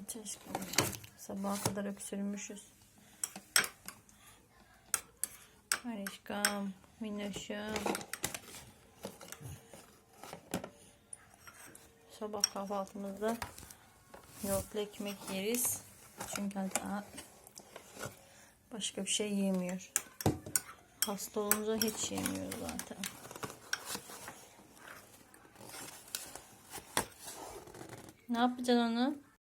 Evet aşkım. Sabaha kadar öksürmüşüz. Aşkım, minnoşum. Sabah kahvaltımızda yoğurtlu ekmek yeriz. Çünkü daha başka bir şey yemiyor. Hasta olunca hiç yemiyor zaten. Ne yapacaksın onu?